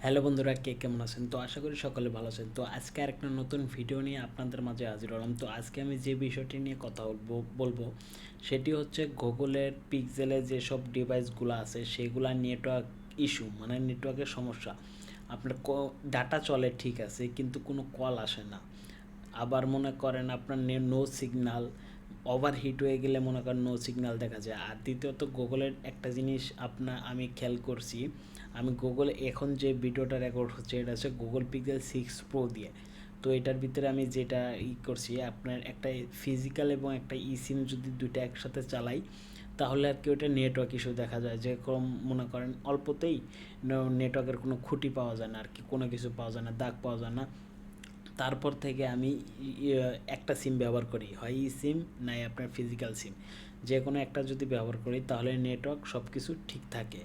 Hello বন্ধুরা, কে কেমন আছেন? তো আশা করি সকলে ভালো আছেন। তো আজকে আরেকটা নতুন ভিডিও নিয়ে আপনাদের মাঝে হাজির হলাম। তো আজকে আমি যে বিষয়টি নিয়ে কথা বলবো সেটি হচ্ছে গুগলের পিক্সেলে যেসব ডিভাইসগুলো আছে সেগুলা নেটওয়ার্ক ইস্যু, মানে নেটওয়ার্কের সমস্যা। আপনার ডাটা চলে ঠিক আছে, কিন্তু কোনো কল আসে না। আবার মনে করেন আপনার নো সিগনাল, ওভারহিট হয়ে গেলে মনে করেন নো সিগনাল দেখা যায়। আর দ্বিতীয়ত গুগলের একটা জিনিস আমি খেয়াল করছি, আমি গুগল এখন যে ভিডিওটা রেকর্ড হচ্ছে এটা হচ্ছে গুগল পিক্সেল 6 প্রো দিয়ে। তো এটার ভিতরে আমি যেটা করছি, আপনার একটা ফিজিক্যাল এবং একটা সিম যদি দুইটা একসাথে চালাই তাহলে আর কি ওটা নেটওয়ার্ক ইস্যু দেখা যায়। যেরকম মনে করেন অল্পতেই নেটওয়ার্কের কোনো খুঁটি পাওয়া যায় না, আর কি কোনো কিছু পাওয়া যায় না, দাগ পাওয়া যায় না। তারপর থেকে আমি একটা সিম ব্যবহার করি, হয় সিম নাই আপনার ফিজিক্যাল সিম, যে কোনো একটা যদি ব্যবহার করি তাহলে নেটওয়ার্ক সব কিছু ঠিক থাকে।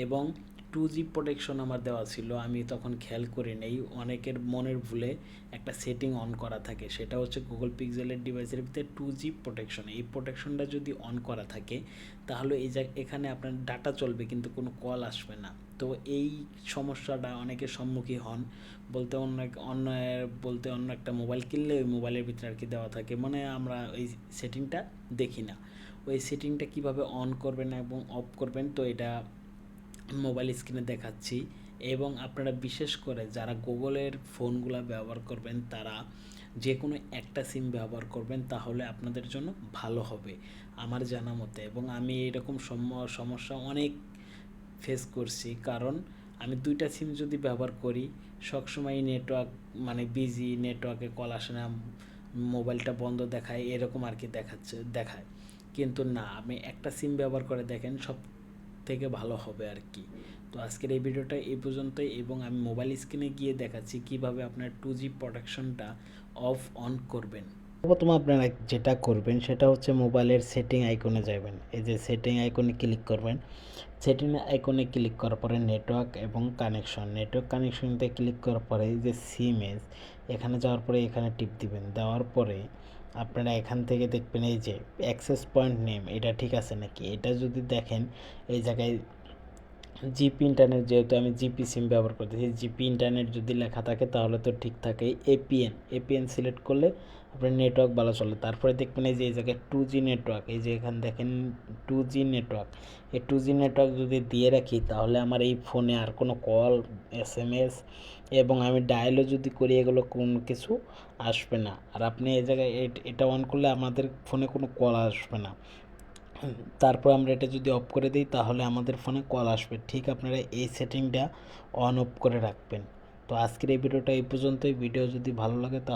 এবং 2G প্রোটেকশন আমার দেওয়া ছিল, আমি তখন খেয়াল করি নেই, অনেকের মনের ভুলে একটা সেটিং অন করা থাকে, সেটা হচ্ছে গুগল পিক্সেলের ডিভাইসের ভিতরে 2G প্রোটেকশন। এই প্রোটেকশনটা যদি অন করা থাকে তাহলে এখানে আপনার ডাটা চলবে কিন্তু কোনো কল আসবে না। তো এই সমস্যাটা অনেকের সম্মুখীন হন। অন্য একটা মোবাইল কিনলে ওই মোবাইলের ভিতরে আর কি দেওয়া থাকে, মানে আমরা ওই সেটিংটা দেখি না। ওই সেটিংটা কিভাবে অন করবেন এবং অফ করবেন, তো এটা মোবাইল স্ক্রিনে দেখাচ্ছি। এবং আপনারা বিশেষ করে যারা গুগলের ফোনগুলো ব্যবহার করবেন তারা যে কোনো একটা সিম ব্যবহার করবেন, তাহলে আপনাদের জন্য ভালো হবে আমার জানা মতে। এবং আমি এরকম সমস্যা অনেক ফেস করছি, কারণ আমি দুইটা সিম যদি ব্যবহার করি সবসময় নেটওয়ার্ক, মানে বিজি, নেটওয়ার্কে কল আসে না, মোবাইলটা বন্ধ দেখায়, এরকম আর কি দেখায়। কিন্তু না, আপনি একটা সিম ব্যবহার করে দেখেন, সব থেকে ভালো হবে আর কি। তো আজকের এই ভিডিওটা এই পর্যন্তই, এবং আমি মোবাইল স্ক্রিনে গিয়ে দেখাচ্ছি কিভাবে আপনার 2G প্রোটেকশনটা অফ অন করবেন। প্রথমে আপনারা যেটা করবেন সেটা হচ্ছে মোবাইলের সেটিং আইকনে যাবেন, এই যে সেটিং আইকনে ক্লিক করবেন। সেটিং আইকনে ক্লিক করার পরে নেটওয়ার্ক কানেকশনতে ক্লিক করার পরে এই যে সিমএস, এখানে যাওয়ার পরে এখানে টিপ দিবেন। দেওয়ার পরে আপনারা এখান থেকে দেখবেন এই যে অ্যাক্সেস পয়েন্ট নেম, এটা ঠিক আছে নাকি। এটা যদি দেখেন এই জায়গায় জিপি ইন্টারনেট, যেহেতু আমি জিপি সিম ব্যবহার করতেছি, জিপি ইন্টারনেট যদি লেখা থাকে তাহলে তো ঠিক থাকে। এপিএন সিলেক্ট করলে আপনার নেটওয়ার্ক ভালো চলে। তারপরে দেখবেন এই যে এই জায়গায় 2G নেটওয়ার্ক, এই যে এখানে দেখেন 2G নেটওয়ার্ক। এই 2G নেটওয়ার্ক যদি দিয়ে রাখি তাহলে আমার এই ফোনে আর কোনো কল, এসএমএস এবং আমি ডায়ালও যদি করি এগুলো কোনো কিছু আসবে না। আর আপনি এই জায়গায় এটা অন করলে আমাদের ফোনে কোনো কল আসবে না। তারপর আমরা এটা যদি অফ করে দিই তাহলে আমাদের ফোনে কল আসবে। ঠিক আপনারা এই সেটিংটা অন অফ করে রাখবেন। তো আজকের এই ভিডিওটা এই পর্যন্তই। ভিডিও যদি ভালো লাগে